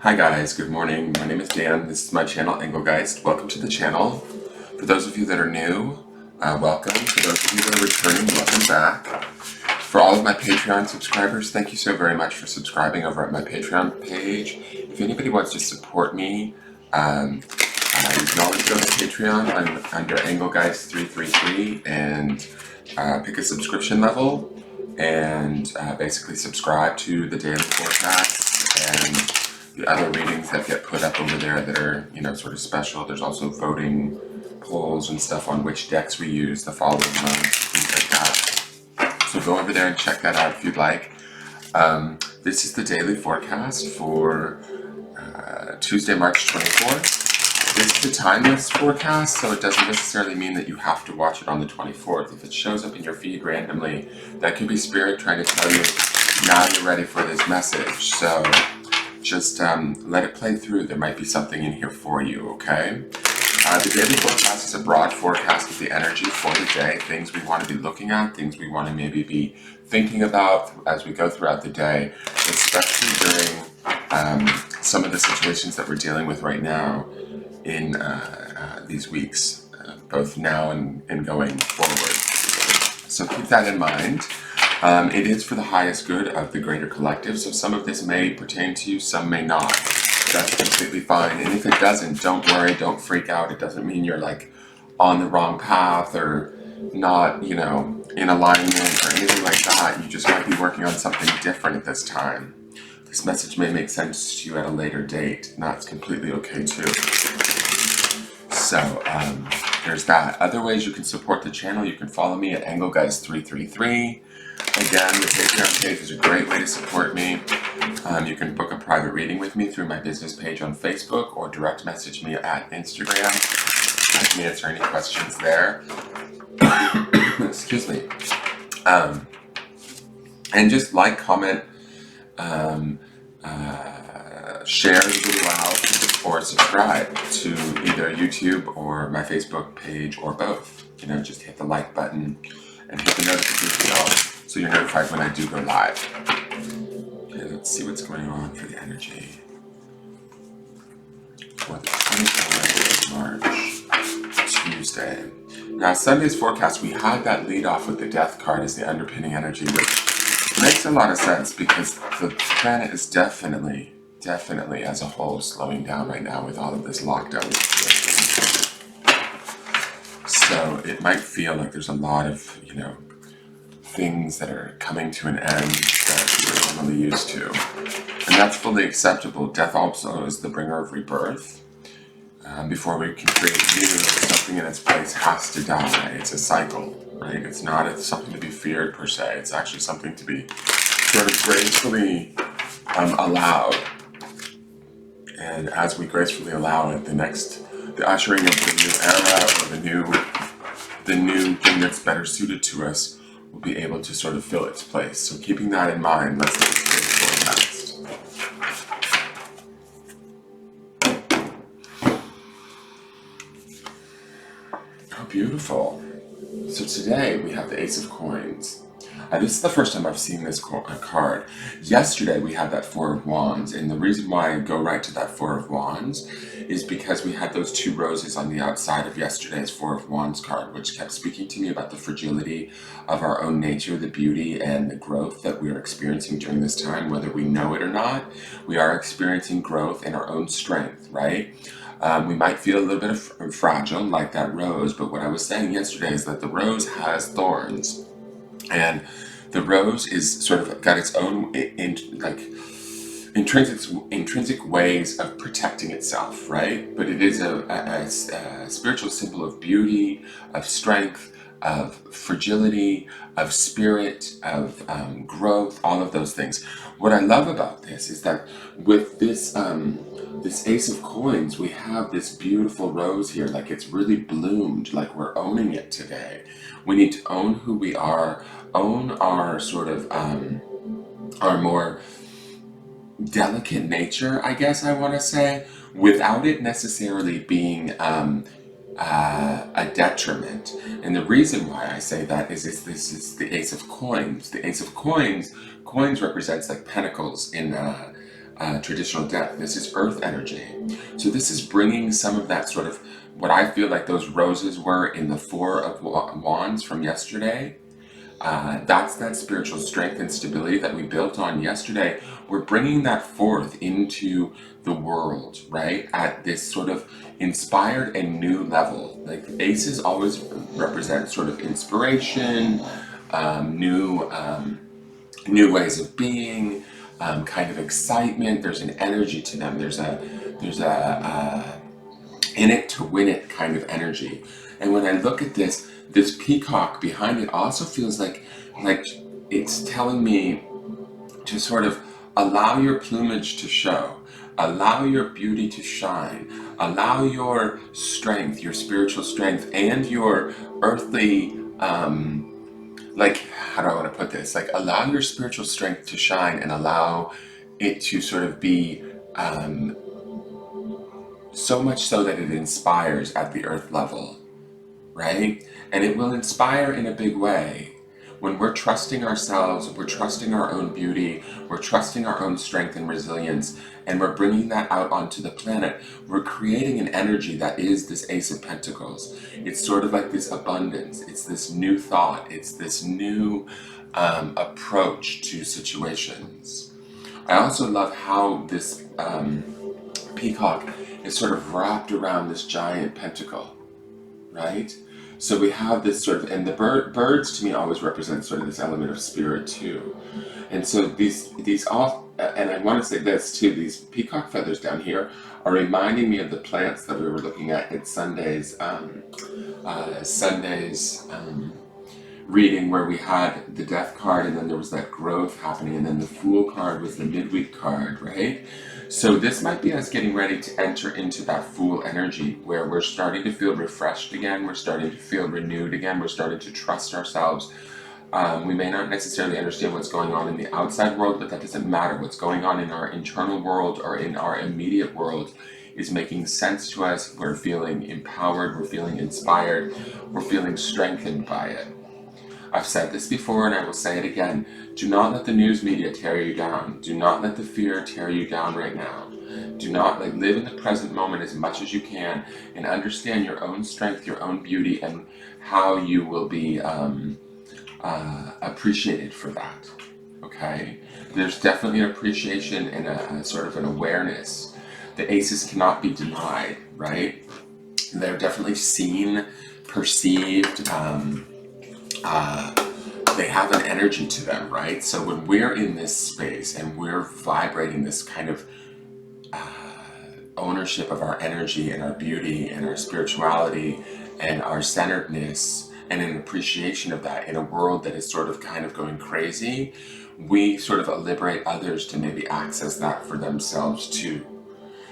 Hi guys, good morning. My name is Dan. This is my channel, Engelgeist. Welcome to the channel. For those of you that are new, welcome. For those of you that are returning, welcome back. For all of my Patreon subscribers, thank you so very much for subscribing over at my Patreon page. If anybody wants to support me, you can always go to Patreon under Engelgeist333 and pick a subscription level and basically subscribe to the daily forecasts and the other readings that get put up over there that are, sort of special. There's also voting polls and stuff on which decks we use the following month, things like that. So go over there and check that out if you'd like. This is the daily forecast for Tuesday, March 24th. This is a timeless forecast, so it doesn't necessarily mean that you have to watch it on the 24th. If it shows up in your feed randomly, that could be Spirit trying to tell you, now you're ready for this message. So just let it play through. There might be something in here for you, okay? The daily forecast is a broad forecast of the energy for the day, things we want to be looking at, things we want to maybe be thinking about as we go throughout the day, especially during some of the situations that we're dealing with right now in these weeks, both now and going forward. So keep that in mind. It is for the highest good of the greater collective, so some of this may pertain to you, some may not. That's completely fine. And if it doesn't, don't worry, don't freak out. It doesn't mean you're like on the wrong path or not, in alignment or anything like that. You just might be working on something different at this time. This message may make sense to you at a later date, and that's completely okay too. So there's that. Other ways you can support the channel, you can follow me at Engelgeist333. Again, the Patreon page is a great way to support me. You can book a private reading with me through my business page on Facebook or direct message me at Instagram. I can answer any questions there. Excuse me. And just like, comment, share the video out, or subscribe to either YouTube or my Facebook page or both. Just hit the like button and hit the notification bell so you're notified when I do go live. Okay, let's see what's going on for the energy for the 24th of March, Tuesday. Now, Sunday's forecast, we had that lead off with the Death card as the underpinning energy, which makes a lot of sense because the planet is definitely as a whole slowing down right now with all of this lockdown situation. So it might feel like there's a lot of, things that are coming to an end that we're normally used to. And that's fully acceptable. Death also is the bringer of rebirth. Before we can create new, something in its place has to die. It's a cycle, right? It's not something to be feared per se. It's actually something to be sort of gracefully allowed. And as we gracefully allow it, the ushering of the new era or the new thing that's better suited to us will be able to sort of fill its place. So keeping that in mind, let's look at today's forecast. Oh, beautiful. So today we have the Ace of Coins. This is the first time I've seen this card. Yesterday we had that Four of Wands, and the reason why I go right to that Four of Wands is because we had those two roses on the outside of yesterday's Four of Wands card, which kept speaking to me about the fragility of our own nature, the beauty and the growth that we are experiencing during this time, whether we know it or not. We are experiencing growth in our own strength, right? We might feel a little bit of fragile, like that rose, but what I was saying yesterday is that the rose has thorns. And the rose is sort of got its own intrinsic ways of protecting itself, right? But it is a spiritual symbol of beauty, of strength, of fragility, of spirit, of growth, all of those things. What I love about this is that with this this Ace of Coins, we have this beautiful rose here, like it's really bloomed, like we're owning it today. We need to own who we are, own our sort of our more delicate nature, I guess I want to say, without it necessarily being a detriment. And the reason why I say that is this is the Ace of Coins. The Ace of Coins represents like pentacles in traditional deck. This is earth energy. So this is bringing some of that sort of what I feel like those roses were in the Four of Wands from yesterday. That's that spiritual strength and stability that we built on yesterday. We're bringing that forth into the world, right? At this sort of inspired and new level. Like aces always represent sort of inspiration, new ways of being, kind of excitement. There's an energy to them. There's a in it to win it kind of energy. And when I look at this peacock behind it also feels like it's telling me to sort of allow your plumage to show, allow your beauty to shine, allow your strength, your spiritual strength, and your earthly, how do I want to put this? Like, allow your spiritual strength to shine and allow it to sort of be so much so that it inspires at the earth level, right? And it will inspire in a big way. When we're trusting ourselves, we're trusting our own beauty, we're trusting our own strength and resilience, and we're bringing that out onto the planet, we're creating an energy that is this Ace of Pentacles. It's sort of like this abundance, it's this new thought, it's this new approach to situations. I also love how this peacock is sort of wrapped around this giant pentacle, right? So we have this sort of, and the birds to me always represent sort of this element of spirit too. And so these all, and I want to say this too, these peacock feathers down here are reminding me of the plants that we were looking at Sunday's reading, where we had the death card and then there was that growth happening, and then the fool card was the midweek card, right? So this might be us getting ready to enter into that fool energy where we're starting to feel refreshed again, we're starting to feel renewed again, we're starting to trust ourselves. We may not necessarily understand what's going on in the outside world, but that doesn't matter. What's going on in our internal world or in our immediate world is making sense to us. We're feeling empowered, we're feeling inspired, we're feeling strengthened by it. I've said this before and I will say it again. Do not let the news media tear you down. Do not let the fear tear you down right now. Do not live in the present moment as much as you can and understand your own strength, your own beauty, and how you will be appreciated for that. Okay? There's definitely an appreciation and a sort of an awareness. The aces cannot be denied, right? They're definitely seen, perceived, they have an energy to them, right? So when we're in this space and we're vibrating this kind of ownership of our energy and our beauty and our spirituality and our centeredness and an appreciation of that in a world that is sort of kind of going crazy, we sort of liberate others to maybe access that for themselves too.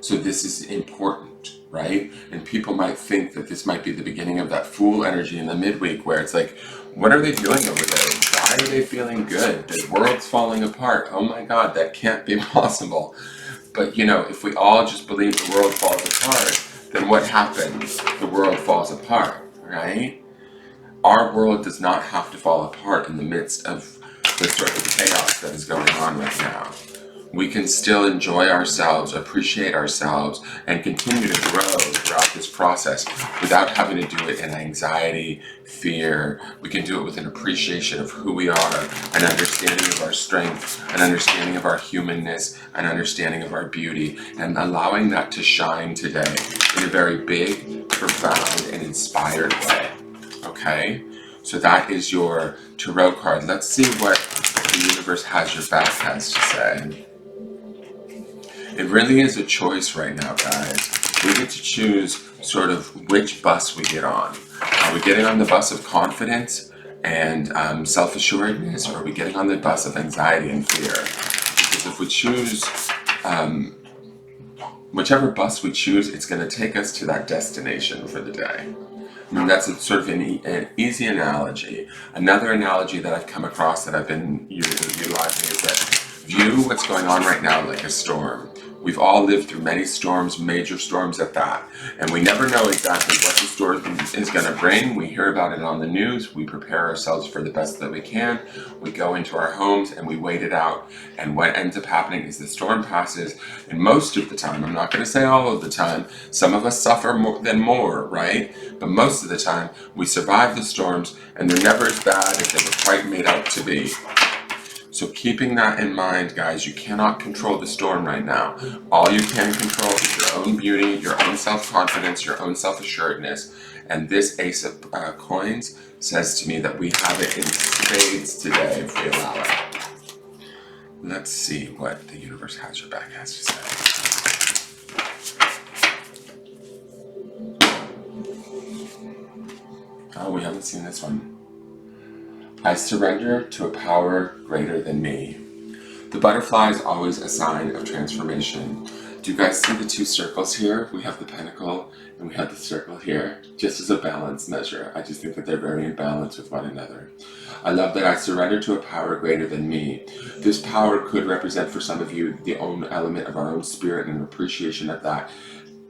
So this is important, right? And people might think that this might be the beginning of that fool energy in the midweek where it's like, what are they doing over there? Why are they feeling good? The world's falling apart. Oh my God, that can't be possible. But if we all just believe the world falls apart, then what happens? The world falls apart, right? Our world does not have to fall apart in the midst of the sort of chaos that is going on right now. We can still enjoy ourselves, appreciate ourselves, and continue to grow throughout this process without having to do it in anxiety, fear. We can do it with an appreciation of who we are, an understanding of our strength, an understanding of our humanness, an understanding of our beauty, and allowing that to shine today in a very big, profound, and inspired way. Okay? So that is your tarot card. Let's see what the universe has your back has to say. It really is a choice right now, guys. We get to choose sort of which bus we get on. Are we getting on the bus of confidence and self-assuredness, or are we getting on the bus of anxiety and fear? Because if we choose, whichever bus we choose, it's going to take us to that destination for the day. I mean, that's sort of an easy analogy. Another analogy that I've come across that I've been utilizing is that view what's going on right now like a storm. We've all lived through many storms, major storms at that, and we never know exactly what the storm is going to bring. We hear about it on the news. We prepare ourselves for the best that we can. We go into our homes and we wait it out, and what ends up happening is the storm passes, and most of the time, I'm not going to say all of the time, some of us suffer more than more, right? But most of the time, we survive the storms, and they're never as bad as they were quite made out to be. So keeping that in mind, guys, you cannot control the storm right now. All you can control is your own beauty, your own self-confidence, your own self-assuredness. And this Ace of Coins says to me that we have it in spades today if we allow it. Let's see what the universe has your back has to say. Oh, we haven't seen this one. I surrender to a power greater than me. The butterfly is always a sign of transformation. Do you guys see the two circles here? We have the pentacle and we have the circle here, just as a balance measure. I just think that they're very in balance with one another. I love that I surrender to a power greater than me. This power could represent for some of you the own element of our own spirit and an appreciation of that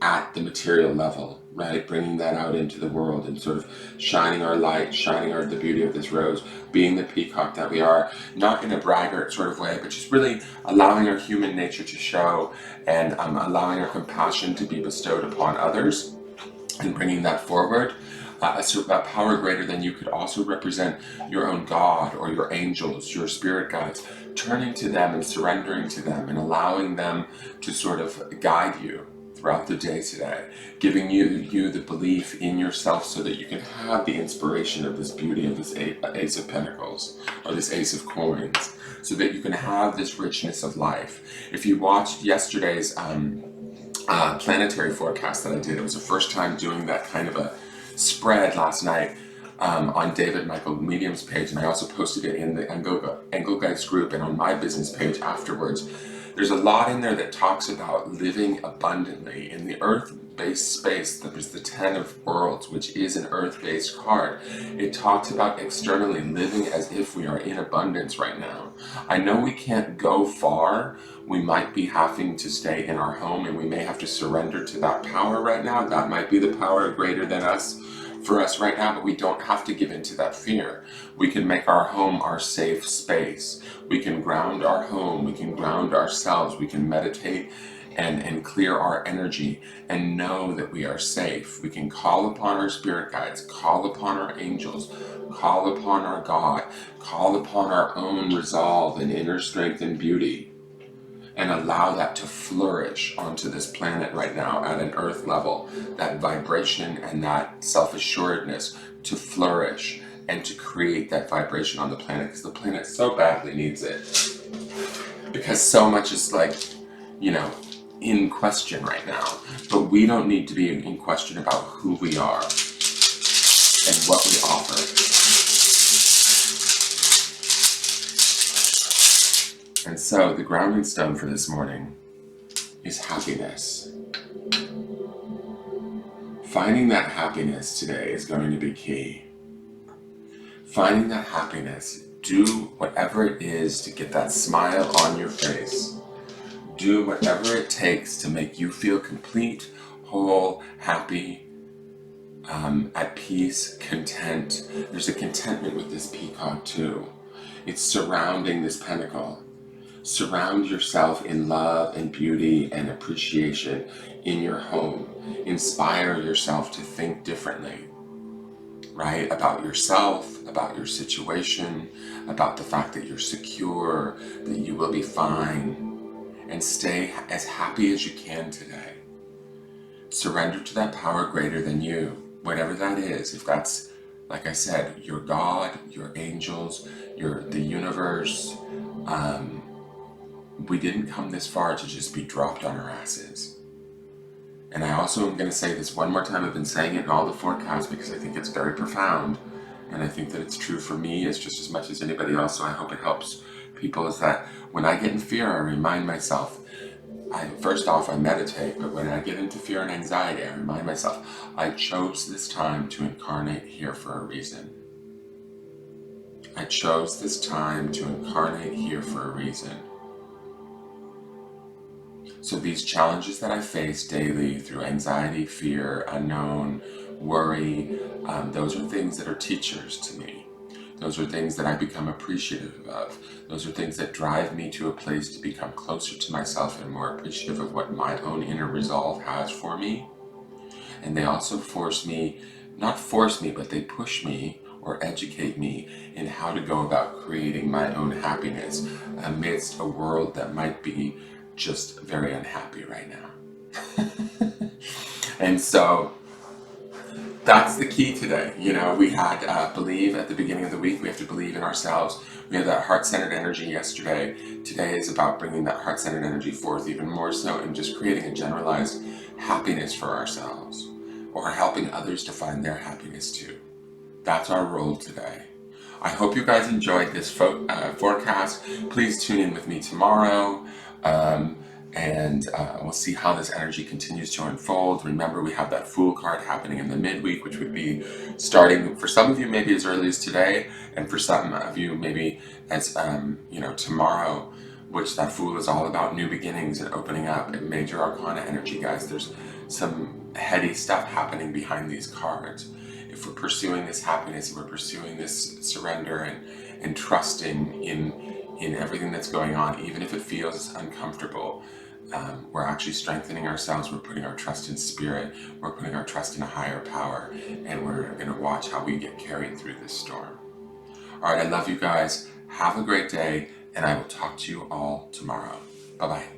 at the material level, right? Bringing that out into the world and sort of shining our light, shining the beauty of this rose, being the peacock that we are, not in a braggart sort of way, but just really allowing our human nature to show and allowing our compassion to be bestowed upon others and bringing that forward. A power greater than you could also represent your own God or your angels, your spirit guides, turning to them and surrendering to them and allowing them to sort of guide you throughout the day today, giving you the belief in yourself so that you can have the inspiration of this beauty of this Ace of Pentacles or this Ace of Coins, so that you can have this richness of life. If you watched yesterday's planetary forecast that I did, it was the first time doing that kind of a spread last night on David Michael Medium's page, and I also posted it in the Engelgeist group and on my business page afterwards. There's a lot in there that talks about living abundantly in the earth-based space. There's the 10 of Worlds, which is an earth-based card. It talks about externally living as if we are in abundance right now. I know we can't go far. We might be having to stay in our home, and we may have to surrender to that power right now. That might be the power greater than us for us right now, but we don't have to give in to that fear. We can make our home our safe space. We can ground our home, we can ground ourselves, we can meditate and clear our energy and know that we are safe. We can call upon our spirit guides, call upon our angels, call upon our God, call upon our own resolve and inner strength and beauty, and allow that to flourish onto this planet right now at an earth level, that vibration and that self-assuredness to flourish and to create that vibration on the planet, because the planet so badly needs it. Because so much is in question right now. But we don't need to be in question about who we are and what we offer. And so the grounding stone for this morning is happiness. Finding that happiness today is going to be key. Finding that happiness, do whatever it is to get that smile on your face. Do whatever it takes to make you feel complete, whole, happy, at peace, content. There's a contentment with this peacock too. It's surrounding this pentacle. Surround yourself in love and beauty and appreciation in your home. Inspire yourself to think differently. Right? About yourself, about your situation, about the fact that you're secure, that you will be fine, and stay as happy as you can today. Surrender to that power greater than you, whatever that is. If that's, like I said, your God, your angels, the universe. We didn't come this far to just be dropped on our asses. And I also am going to say this one more time. I've been saying it in all the forecasts because I think it's very profound. And I think that it's true for me as just as much as anybody else. So I hope it helps people, is that when I get in fear, I remind myself, first off, I meditate. But when I get into fear and anxiety, I remind myself, I chose this time to incarnate here for a reason. I chose this time to incarnate here for a reason. So these challenges that I face daily through anxiety, fear, unknown, worry, those are things that are teachers to me. Those are things that I become appreciative of. Those are things that drive me to a place to become closer to myself and more appreciative of what my own inner resolve has for me. And they also not force me, but they push me or educate me in how to go about creating my own happiness amidst a world that might be just very unhappy right now. And so that's the key today. We had believe at the beginning of the week. We have to believe in ourselves. We had that heart-centered energy yesterday. Today is about bringing that heart-centered energy forth even more so and just creating a generalized happiness for ourselves, or helping others to find their happiness too. That's our role today. I hope you guys enjoyed this forecast. Please tune in with me tomorrow. And we'll see how this energy continues to unfold. Remember, we have that Fool card happening in the midweek, which would be starting for some of you maybe as early as today, and for some of you maybe as tomorrow, which that Fool is all about new beginnings and opening up and major arcana energy, guys. There's some heady stuff happening behind these cards. If we're pursuing this happiness, if we're pursuing this surrender and trusting in everything that's going on, even if it feels uncomfortable, we're actually strengthening ourselves. We're putting our trust in spirit. We're putting our trust in a higher power, and we're going to watch how we get carried through this storm. All right, I love you guys. Have a great day, and I will talk to you all tomorrow. Bye-bye.